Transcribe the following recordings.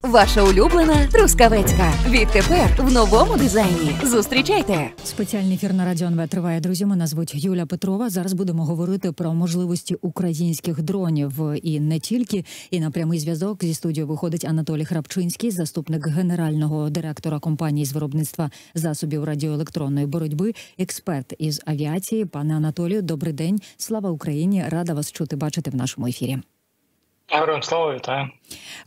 Ваша улюблена Трускавецька. Відтепер в новому дизайні. Зустрічайте! Спеціальний ефір на Радіо НВ триває, друзі. Мене звуть Юля Петрова. Зараз будемо говорити про можливості українських дронів і не тільки. І на прямий зв'язок зі студією виходить Анатолій Храпчинський, заступник генерального директора компанії з виробництва засобів радіоелектронної боротьби, експерт із авіації. Пане Анатолію, добрий день. Слава Україні! Рада вас чути, бачити в нашому ефірі. Героям слава, вітаю.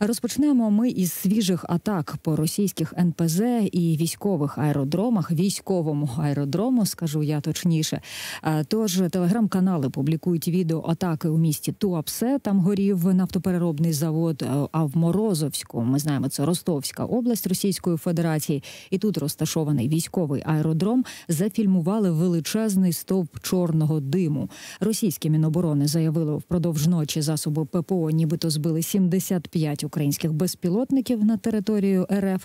Розпочнемо ми із свіжих атак по російських НПЗ і військових аеродромах, військовому аеродрому, скажу я точніше. Тож телеграм-канали публікують відео атаки у місті Туапсе, там горів нафтопереробний завод, а в Морозовську, ми знаємо, це Ростовська область Російської Федерації, і тут розташований військовий аеродром, зафільмували величезний стовп чорного диму. Російські Міноборони заявили впродовж ночі засоби ППО нібито збили 75 українських безпілотників на територію РФ,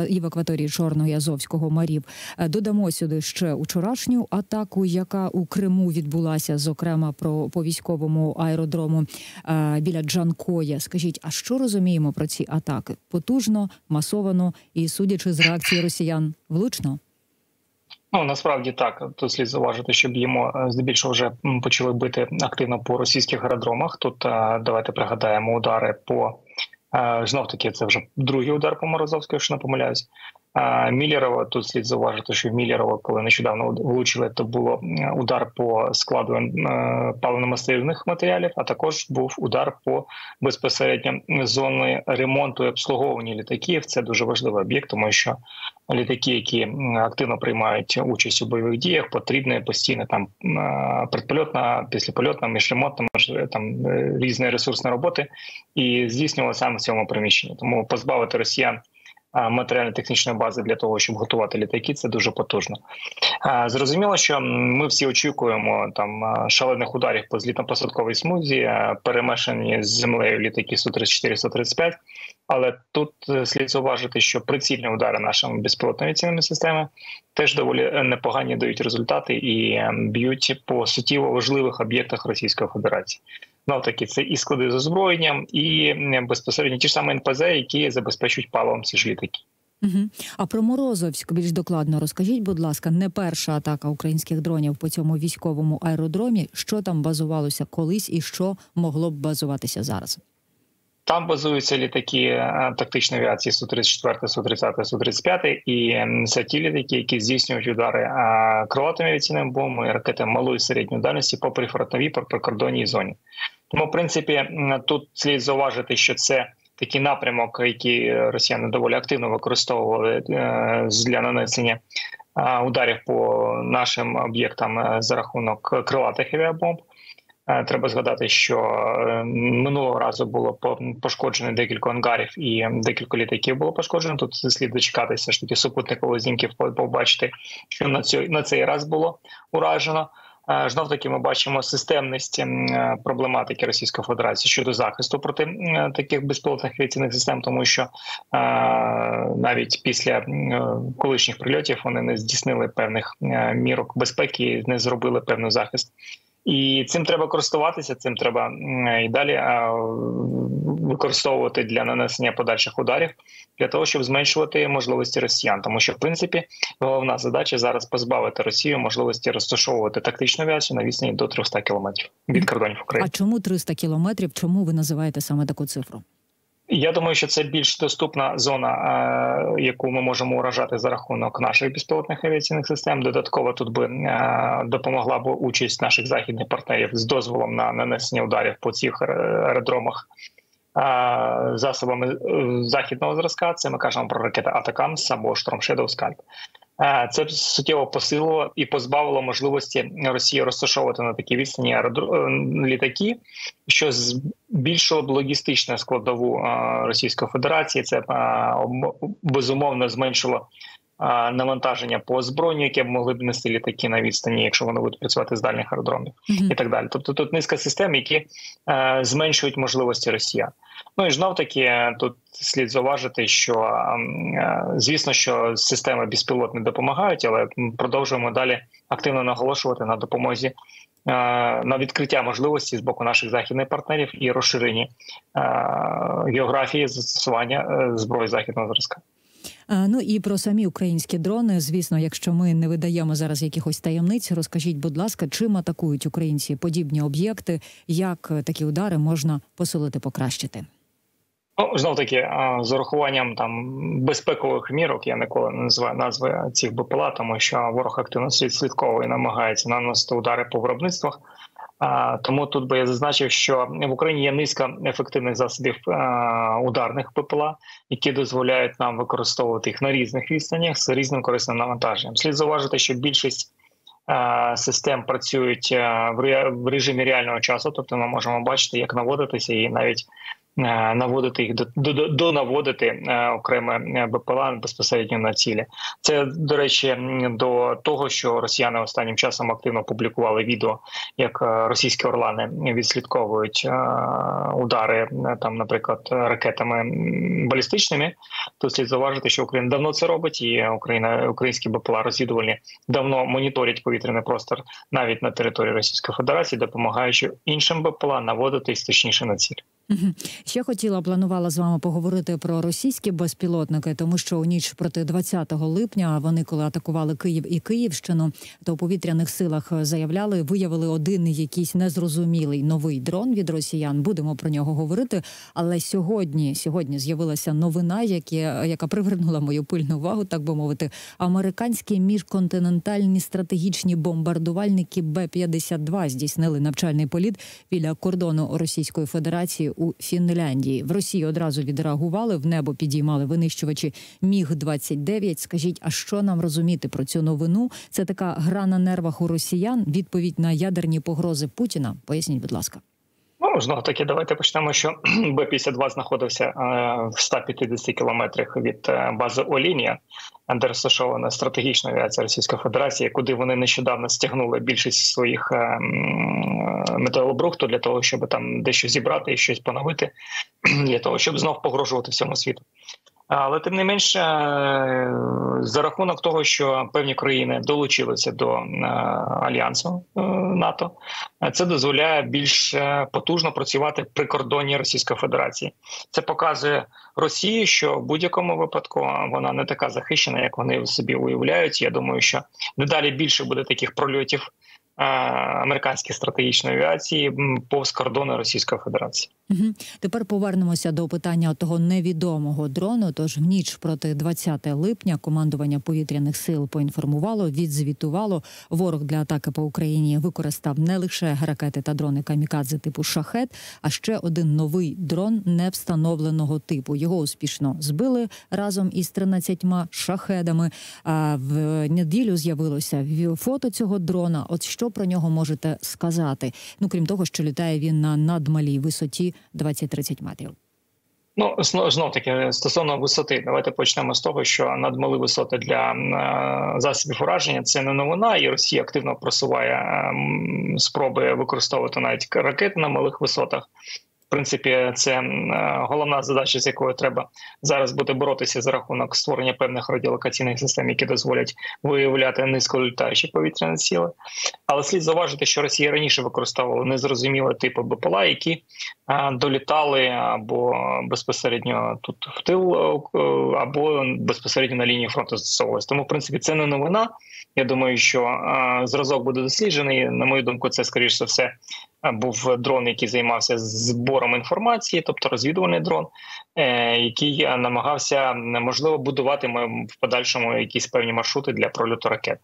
і в акваторії Чорного і Азовського морів. Додамо сюди ще вчорашню атаку, яка у Криму відбулася, зокрема по військовому аеродрому біля Джанкоя. Скажіть, а що розуміємо про ці атаки? Потужно, масовано і, судячи з реакції росіян, влучно? Насправді так. Тут слід зауважити, що б'ємо, здебільшого вже почали бити активно по російських аеродромах. Тут давайте пригадаємо удари по, знов-таки це вже другий удар по Морозовську, якщо не помиляюсь. Міллєрово, тут слід зауважити, що в Міллєрово, коли нещодавно влучили, то було удар по складу паливно-мастильних матеріалів, а також був удар по безпосередньо зони ремонту і обслуговування літаків. Це дуже важливий об'єкт, тому що літаки, які активно приймають участь у бойових діях, потрібна постійно там предпольотна, післяпольотна, міжремонтна, там різні ресурсні роботи, і здійснювали саме в цьому приміщенні. Тому позбавити росіян матеріально-технічної бази для того, щоб готувати літаки, це дуже потужно. Зрозуміло, що ми всі очікуємо там шалених ударів по злітно-посадковій смузі, перемешані з землею літаки Су-34, Су-35, але тут слід зауважити, що прицільні удари нашими безпілотними авіаційними системами теж доволі непогані дають результати і б'ють по суттєво важливих об'єктах Російської Федерації. Таки це і склади з озброєнням, і безпосередньо ті ж самі НПЗ, які забезпечують паливом ці ж літаки. А про Морозовськ більш докладно розкажіть, будь ласка, не перша атака українських дронів по цьому військовому аеродромі. Що там базувалося колись і що могло б базуватися зараз? Там базуються літаки тактичної авіації Су-34, Су-30, Су-35, і це ті літаки, які здійснюють удари крилатими авіаційними бомбами і ракетами малої і середньої дальності по прифронтовій, по прикордонній зоні. Тому, в принципі, тут слід зауважити, що це такий напрямок, який росіяни доволі активно використовували для нанесення ударів по нашим об'єктам за рахунок крилатих авіабомб. Треба згадати, що минулого разу було пошкоджено декілька ангарів і декілька літаків було пошкоджено. Тут слід дочекатися ж таки супутникових знімків, побачити, що на цей раз було уражено. Знов таки ми бачимо системність проблематики Російської Федерації щодо захисту проти таких безпілотних авіаційних систем, тому що навіть після колишніх прильотів вони не здійснили певних мірок безпеки, не зробили певний захист. І цим треба користуватися, цим треба і далі використовувати для нанесення подальших ударів, для того, щоб зменшувати можливості росіян. Тому що, в принципі, головна задача зараз позбавити Росію можливості розташовувати тактичну авіацію на відстані до 300 кілометрів від кордонів України. А чому 300 кілометрів? Чому ви називаєте саме таку цифру? Я думаю, що це більш доступна зона, яку ми можемо уражати за рахунок наших безпілотних авіаційних систем. Додатково тут би допомогла б участь наших західних партнерів з дозволом на нанесення ударів по цих аеродромах засобами західного зразка. Це ми кажемо про ракети Атакамс або Storm Shadow Scalp. Це суттєво посилило і позбавило можливості Росії розташовувати на такій відстані літаки, що збільшило б логістичну складову Російської Федерації. Це безумовно зменшило навантаження по озброєнню, яке б могли б нести літаки на відстані, якщо вони будуть працювати з дальніх аеродромів і так далі. Тобто тут низка систем, які зменшують можливості росіян. І знов-таки тут слід зауважити, що, звісно, що системи безпілотні допомагають, але продовжуємо далі активно наголошувати на допомозі на відкриття можливості з боку наших західних партнерів і розширення географії застосування зброї західного зразка. Ну і про самі українські дрони, звісно, якщо ми не видаємо зараз якихось таємниць, розкажіть, будь ласка, чим атакують українці подібні об'єкти, як такі удари можна посилити, покращити? Ну, знов-таки, з урахуванням безпекових мірок, я ніколи не називаю назви цих БПЛА, тому що ворог активно слідково і намагається наносити удари по виробництвах. Тому тут би я зазначив, що в Україні є низка ефективних засобів ударних ППЛА, які дозволяють нам використовувати їх на різних відстанях з різним корисним навантаженням. Слід зауважити, що більшість систем працюють в режимі реального часу, тобто ми можемо бачити, як наводитися і навіть наводити їх, донаводити окреме БПЛА безпосередньо на цілі. Це, до речі, до того, що росіяни останнім часом активно публікували відео, як російські орлани відслідковують удари, наприклад, ракетами балістичними. То слід зауважити, що Україна давно це робить, і українські БПЛА розвідувальні давно моніторять повітряний простір навіть на території Російської Федерації, допомагаючи іншим БПЛА наводитись точніше на ціль. Ще планувала з вами поговорити про російські безпілотники, тому що у ніч проти 20 липня вони, коли атакували Київ і Київщину, то у повітряних силах виявили один якийсь незрозумілий новий дрон від росіян. Будемо про нього говорити. Але сьогодні з'явилася новина, яка привернула мою пильну увагу, так би мовити. Американські міжконтинентальні стратегічні бомбардувальники Б-52 здійснили навчальний політ біля кордону Російської Федерації у Фінляндії. В Росії одразу відреагували, в небо підіймали винищувачі Міг-29. Скажіть, а що нам розуміти про цю новину? Це така гра на нервах у росіян, відповідь на ядерні погрози Путіна? Поясніть, будь ласка. Ну, знову-таки, давайте почнемо, що Б-52 знаходився в 150 кілометрах від бази Олінія, де розташована стратегічна авіація Російської Федерації, куди вони нещодавно стягнули більшість своїх металобрухту для того, щоб там дещо зібрати і щось поновити, для того, щоб знов погрожувати всьому світу. Але тим не менше, за рахунок того, що певні країни долучилися до альянсу НАТО, це дозволяє більш потужно працювати при кордоні Російської Федерації. Це показує Росії, що в будь-якому випадку вона не така захищена, як вони собі уявляють. Я думаю, що дедалі більше буде таких прольотів американської стратегічної авіації повз кордони Російської Федерації. Тепер повернемося до питання того невідомого дрону. Тож в ніч проти 20 липня командування повітряних сил поінформувало, відзвітувало. Ворог для атаки по Україні використав не лише ракети та дрони камікадзе типу «Шахед», а ще один новий дрон невстановленого типу. Його успішно збили разом із 13 шахедами. А в неділю з'явилося фото цього дрона. От що про нього можете сказати? Ну, крім того, що літає він на надмалій висоті 20-30 метрів. Ну, знов-таки, стосовно висоти, давайте почнемо з того, що надмалі висоти для засобів ураження – це не новина, і Росія активно просуває спроби використовувати навіть ракети на малих висотах. В принципі, це головна задача, з якою треба зараз буде боротися за рахунок створення певних радіолокаційних систем, які дозволять виявляти низьколітаючі повітряні сили. Але слід зауважити, що Росія раніше використовувала незрозумілі типи БПЛА, які долітали або безпосередньо тут в тил, або безпосередньо на лінії фронту застосовувалися. Тому, в принципі, це не новина. Я думаю, що зразок буде досліджений. На мою думку, це, скоріш за все, був дрон, який займався збором інформації, тобто розвідувальний дрон, який намагався, можливо, будувати в подальшому якісь певні маршрути для прольоту ракет.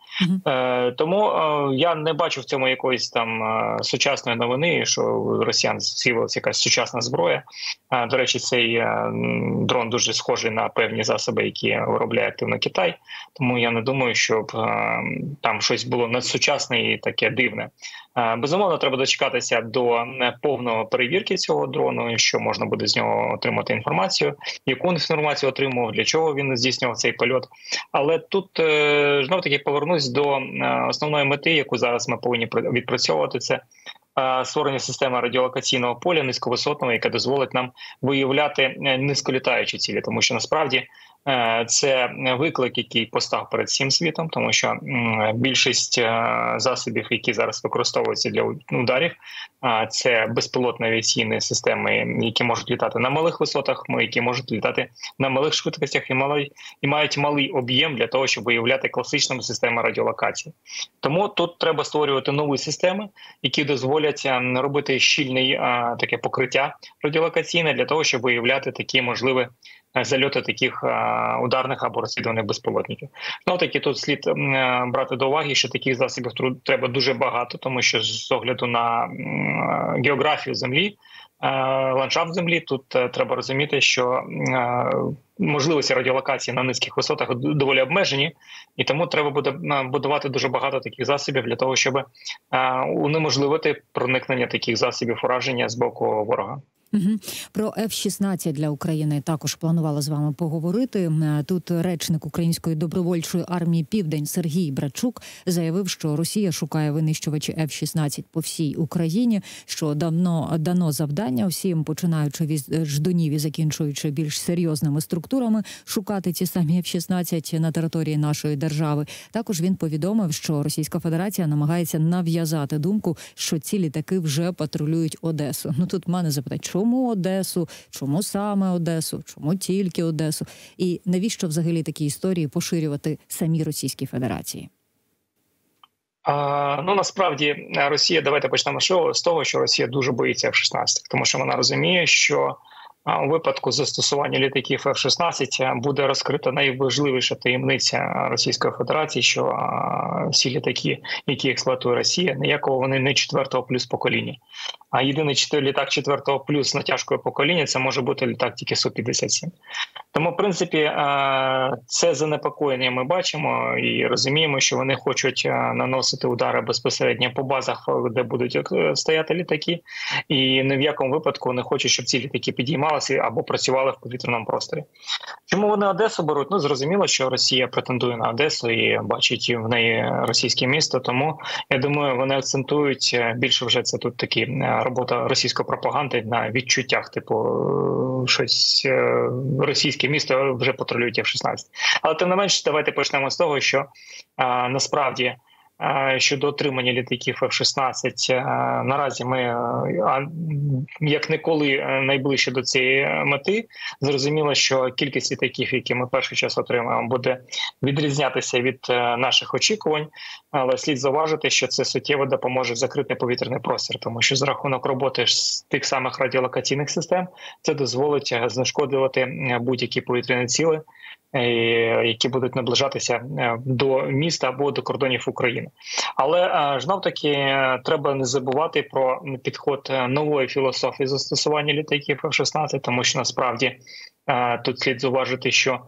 Тому я не бачу в цьому якоїсь там сучасної новини, що у росіян з'явилася якась сучасна зброя. До речі, цей дрон дуже схожий на певні засоби, які виробляє активно Китай. Тому я не думаю, щоб там щось було надсучасне і таке дивне. Безумовно, треба дочекатися до повної перевірки цього дрону, що можна буде з нього отримати інформацію, яку інформацію отримував, для чого він здійснював цей польот. Але тут, знов-таки, повернусь до основної мети, яку зараз ми повинні відпрацьовувати, це створення системи радіолокаційного поля низьковисотного, яка дозволить нам виявляти низьколітаючі цілі, тому що насправді це виклик, який постав перед всім світом, тому що більшість засобів, які зараз використовуються для ударів, це безпілотні авіаційні системи, які можуть літати на малих висотах, які можуть літати на малих швидкостях і мають малий об'єм для того, щоб виявляти класичну систему радіолокації. Тому тут треба створювати нові системи, які дозволять робити щільне таке покриття радіолокаційне для того, щоб виявляти такі можливі зальоти таких ударних або розвідувальних безпілотників. Ну, таки тут слід брати до уваги, що таких засобів треба дуже багато, тому що з огляду на географію Землі, ландшафт Землі, тут треба розуміти, що можливості радіолокації на низьких висотах доволі обмежені, і тому треба буде будувати дуже багато таких засобів для того, щоб унеможливити проникнення таких засобів ураження з боку ворога. Про F-16 для України також планувала з вами поговорити. Тут речник Української добровольчої армії «Південь» Сергій Брачук заявив, що Росія шукає винищувачі F-16 по всій Україні, що давно дано завдання всім, починаючи від ждунів і закінчуючи більш серйозними структурами, шукати ці самі F-16 на території нашої держави. Також він повідомив, що Російська Федерація намагається нав'язати думку, що ці літаки вже патрулюють Одесу. Ну тут мене запитають, чому Одесу, чому саме Одесу, чому тільки Одесу? І навіщо взагалі такі історії поширювати самій Російській Федерації? Ну, насправді, Росія, давайте почнемо з того, що Росія дуже боїться F-16, тому що вона розуміє, що у випадку застосування літаків F-16 буде розкрита найважливіша таємниця Російської Федерації, що всі літаки, які експлуатує Росія, ніякого вони не 4-го плюс покоління. А єдиний літак 4-го плюс натяжкою покоління – це може бути літак тільки Су-57. Тому, в принципі, це занепокоєння ми бачимо і розуміємо, що вони хочуть наносити удари безпосередньо по базах, де будуть стояти літаки, і ні в якому випадку не хочуть, щоб ці літаки підіймалися або працювали в повітряному просторі. Чому вони Одесу беруть? Ну, зрозуміло, що Росія претендує на Одесу і бачить в неї російське місто, тому, я думаю, вони акцентують більше вже це тут такі робота російської пропаганди на відчуттях, типу щось російське місто вже патрулюють F-16. Але тим не менш, давайте почнемо з того, що насправді щодо отримання літаків F-16, наразі ми як ніколи найближче до цієї мети. Зрозуміло, що кількість літаків, які ми перший час отримаємо, буде відрізнятися від наших очікувань, але слід зауважити, що це суттєво допоможе закрити повітряний простір, тому що за рахунок роботи тих самих радіолокаційних систем це дозволить знешкоджувати будь-які повітряні цілі, які будуть наближатися до міста або до кордонів України. Але знов-таки треба не забувати про підход нової філософії застосування літаків F-16, тому що насправді тут слід зауважити, що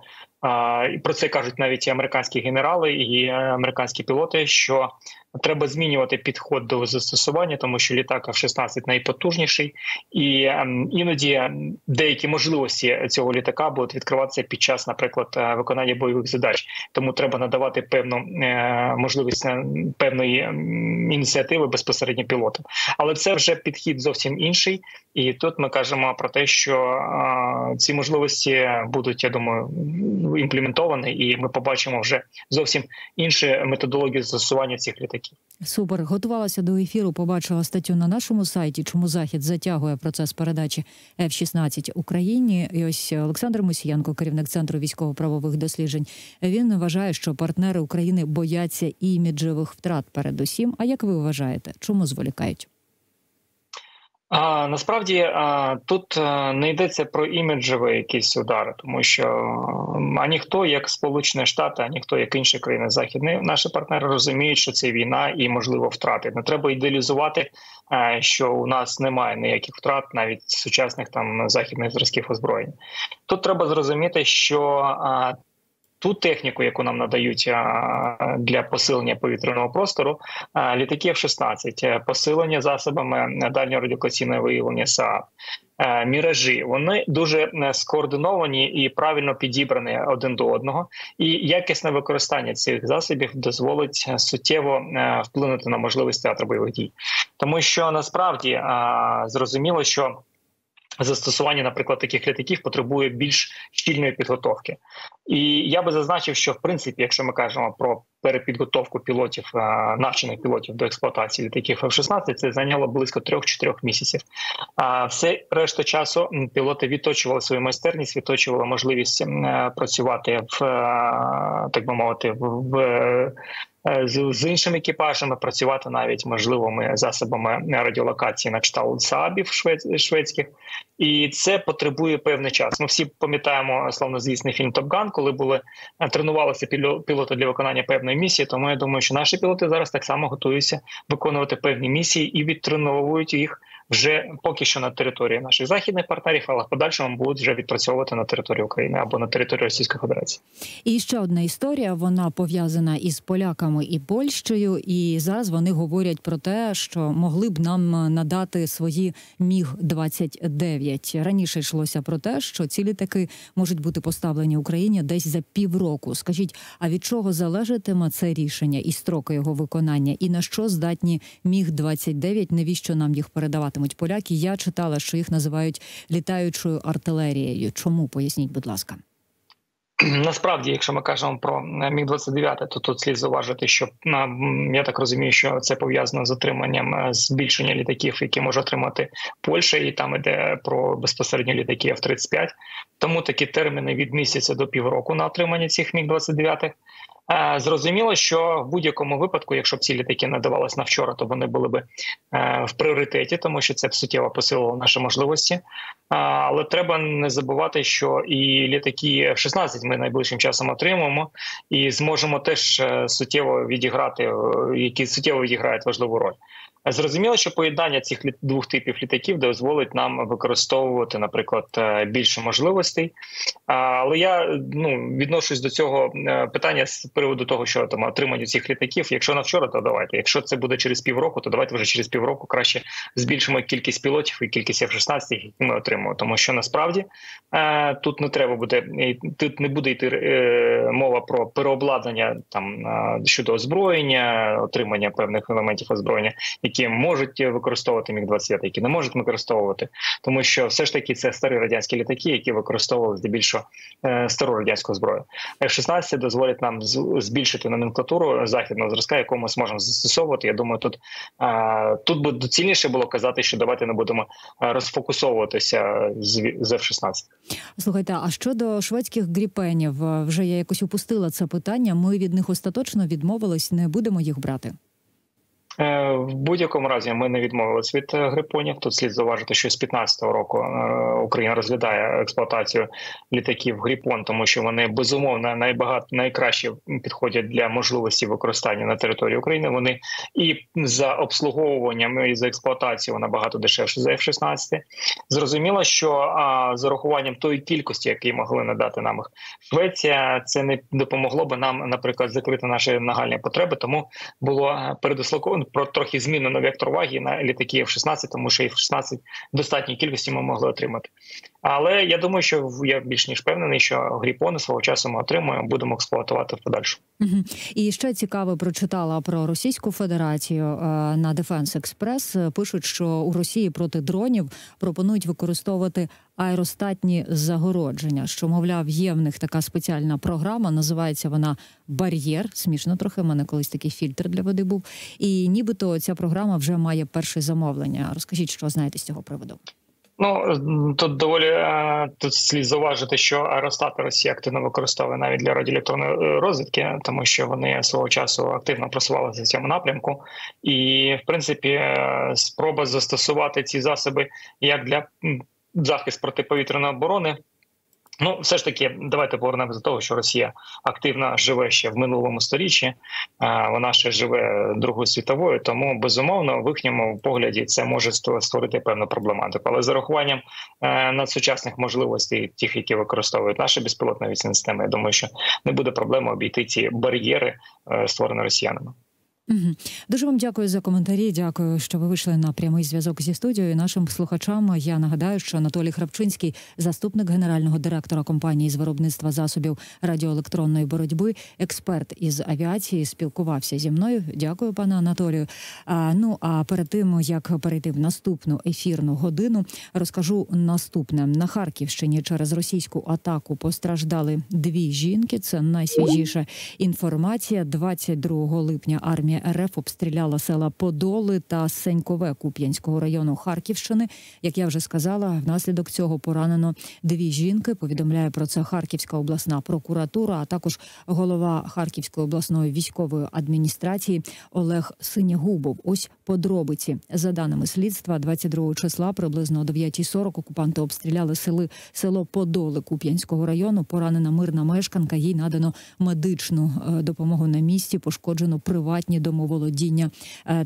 і про це кажуть навіть і американські генерали, і американські пілоти, що треба змінювати підход до застосування, тому що літак F-16 найпотужніший, і іноді деякі можливості цього літака будуть відкриватися під час, наприклад, виконання бойових задач. Тому треба надавати певну можливість певної ініціативи безпосередньо пілотам. Але це вже підхід зовсім інший, і тут ми кажемо про те, що ці можливості будуть, я думаю, імплементовані, і ми побачимо вже зовсім інші методології застосування цих літаків. Супер. Готувалася до ефіру, побачила статтю на нашому сайті, чому Захід затягує процес передачі F-16 Україні. І ось Олександр Мусієнко, керівник Центру військово-правових досліджень, він вважає, що партнери України бояться іміджевих втрат передусім. А як ви вважаєте, чому зволікають? Насправді тут не йдеться про іміджеві якісь удари, тому що ніхто, як Сполучені Штати, ніхто, як інші країни західні, наші партнери розуміють, що це війна і, можливо, втрати. Не треба ідеалізувати, що у нас немає ніяких втрат, навіть сучасних там західних зразків озброєння. Тут треба зрозуміти, що ту техніку, яку нам надають для посилення повітряного простору, літаки F-16, посилення засобами дальнього радіолокаційного виявлення СААП, міражі, вони дуже скоординовані і правильно підібрані один до одного. І якісне використання цих засобів дозволить суттєво вплинути на можливість театру бойових дій. Тому що насправді зрозуміло, що застосування, наприклад, таких літаків потребує більш щільної підготовки. І я би зазначив, що, в принципі, якщо ми кажемо про перепідготовку пілотів, навчених пілотів до експлуатації літаків F-16, це зайняло близько 3-4 місяців. А все решта часу пілоти відточували свою майстерність, відточували можливість працювати так би мовити, з іншими екіпажами, працювати навіть можливими засобами радіолокації на кшталт СААБів шведських. І це потребує певний час. Ми всі пам'ятаємо славнозвісний фільм «Топ Ган», коли тренувалися пілоти для виконання певної місії. Тому я думаю, що наші пілоти зараз так само готуються виконувати певні місії і відтреновують їх вже поки що на території наших західних партнерів, але в подальшому будуть вже відпрацьовувати на території України або на території Російської Федерації. І ще одна історія, вона пов'язана із поляками і Польщею, і зараз вони говорять про те, що могли б нам надати свої Міг-29. Раніше йшлося про те, що ці літаки можуть бути поставлені Україні десь за півроку. Скажіть, а від чого залежатиме це рішення і строки його виконання? І на що здатні Міг-29? Навіщо нам їх передаватимуть поляки? Я читала, що їх називають літаючою артилерією. Чому? Поясніть, будь ласка. Насправді, якщо ми кажемо про Міг-29, то тут слід зауважити, що, я так розумію, що це пов'язано з отриманням збільшення літаків, які може отримати Польща, і там йде про безпосередньо літаки F-35. Тому такі терміни від місяця до півроку на отримання цих Міг-29. Зрозуміло, що в будь-якому випадку, якщо б ці літаки надавалися на вчора, то вони були б в пріоритеті, тому що це б суттєво посилило наші можливості. Але треба не забувати, що і літаки F-16 ми найближчим часом отримаємо і зможемо теж суттєво відіграти, які суттєво відіграють важливу роль. Зрозуміло, що поєднання цих двох типів літаків дозволить нам використовувати, наприклад, більше можливостей. Але я відношусь до цього питання з приводу того, що там отримання цих літаків. Якщо на вчора, то давайте. Якщо це буде через півроку, то давайте вже через півроку краще збільшимо кількість пілотів і кількість F-16, які ми отримуємо. Тому що насправді тут не треба буде, тут не буде йти мова про переобладнання там щодо озброєння, отримання певних елементів озброєння, які можуть використовувати Міг-29, які не можуть використовувати. Тому що все ж таки це старі радянські літаки, які використовували здебільшого стару радянську зброю. F-16 дозволить нам збільшити номенклатуру західного зразка, яку ми зможемо застосовувати. Я думаю, тут би доцільніше було казати, що давайте не будемо розфокусовуватися з F-16. Слухайте, а щодо шведських гріпенів, вже я якось упустила це питання, ми від них остаточно відмовились, не будемо їх брати? В будь-якому разі ми не відмовились від грипонів. Тут слід зауважити, що з 2015 року Україна розглядає експлуатацію літаків Гріпон, тому що вони безумовно найкраще підходять для можливості використання на території України. Вони і за обслуговуванням, і за експлуатацією набагато дешевше за F-16. Зрозуміло, що з урахуванням тої кількості, які могли надати нам Швеція, це не допомогло би нам, наприклад, закрити наші нагальні потреби, тому було передислоковано про трохи змінено вектор уваги на літаки F-16, тому що F-16 в достатній кількості ми могли отримати. Але я думаю, що я більш ніж впевнений, що Гріпони свого часу ми отримуємо, будемо експлуатувати в подальшому. І ще цікаво прочитала про Російську Федерацію на Defense Express. Пишуть, що у Росії проти дронів пропонують використовувати аеростатні загородження, що, мовляв, є в них така спеціальна програма, називається вона «Бар'єр». Смішно трохи, в мене колись такий фільтр для води був. І нібито ця програма вже має перше замовлення. Розкажіть, що знаєте з цього приводу? Тут тут слід зауважити, що аеростати Росія активно використовує навіть для радіоелектронної розвідки, тому що вони свого часу активно просувалися в цьому напрямку. І, в принципі, спроба застосувати ці засоби як для захисту протиповітряної оборони Ну, все ж таки, давайте повернемося до того, що Росія активно живе ще в минулому сторіччі, вона ще живе Другою світовою, тому безумовно в їхньому погляді це може створити певну проблематику. Але з урахуванням надсучасних можливостей, тих, які використовують наші безпілотні авіаційні системи, я думаю, що не буде проблеми обійти ці бар'єри, створені росіянами. Дуже вам дякую за коментарі. Дякую, що ви вийшли на прямий зв'язок зі студією. Нашим слухачам я нагадаю, що Анатолій Храпчинський, заступник генерального директора компанії з виробництва засобів радіоелектронної боротьби, експерт із авіації, спілкувався зі мною. Дякую, пане Анатолію. А перед тим, як перейти в наступну ефірну годину, розкажу наступне. На Харківщині через російську атаку постраждали 2 жінки. Це найсвіжіша інформація. 22 липня армія РФ обстріляла села Подоли та Сенькове Куп'янського району Харківщини. Як я вже сказала, внаслідок цього поранено 2 жінки. Повідомляє про це Харківська обласна прокуратура, а також голова Харківської обласної військової адміністрації Олег Синягубов. Ось подробиці. За даними слідства, 22 числа приблизно о 9:40 окупанти обстріляли село Подоли Куп'янського району. Поранена мирна мешканка, їй надано медичну допомогу на місці, пошкоджено приватні домоволодіння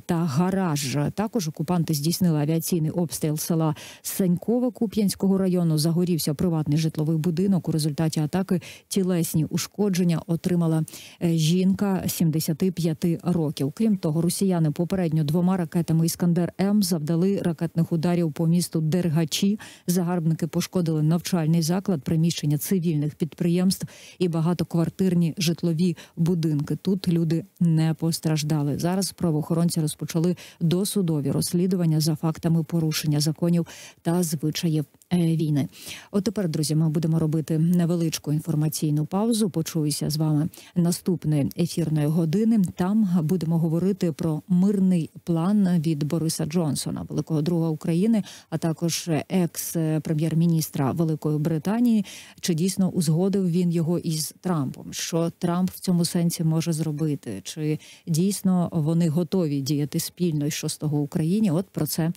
та гараж. Також окупанти здійснили авіаційний обстріл села Сенькове Куп'янського району. Загорівся приватний житловий будинок. У результаті атаки тілесні ушкодження отримала жінка 75 років. Крім того, росіяни попередньо 2 ракетами «Іскандер-М» завдали ракетних ударів по місту Дергачі. Загарбники пошкодили навчальний заклад, приміщення цивільних підприємств і багатоквартирні житлові будинки. Тут люди не постраждали. Зараз правоохоронці розпочали досудові розслідування за фактами порушення законів та звичаїв війни. От тепер, друзі, ми будемо робити невеличку інформаційну паузу. Почуюся з вами наступної ефірної години. Там будемо говорити про мирний план від Бориса Джонсона, великого друга України, а також екс-прем'єр-міністра Великої Британії. Чи дійсно узгодив він його із Трампом? Що Трамп в цьому сенсі може зробити? Чи дійсно вони готові діяти спільно і що з того Україні? От про це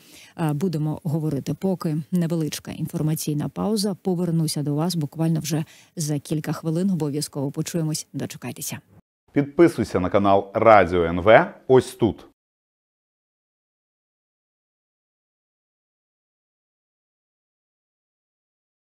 будемо говорити. Поки невеличка інформаційна пауза. Повернуся до вас буквально вже за кілька хвилин. Обов'язково почуємось. Дочекайтеся. Підписуйся на канал Радіо НВ ось тут.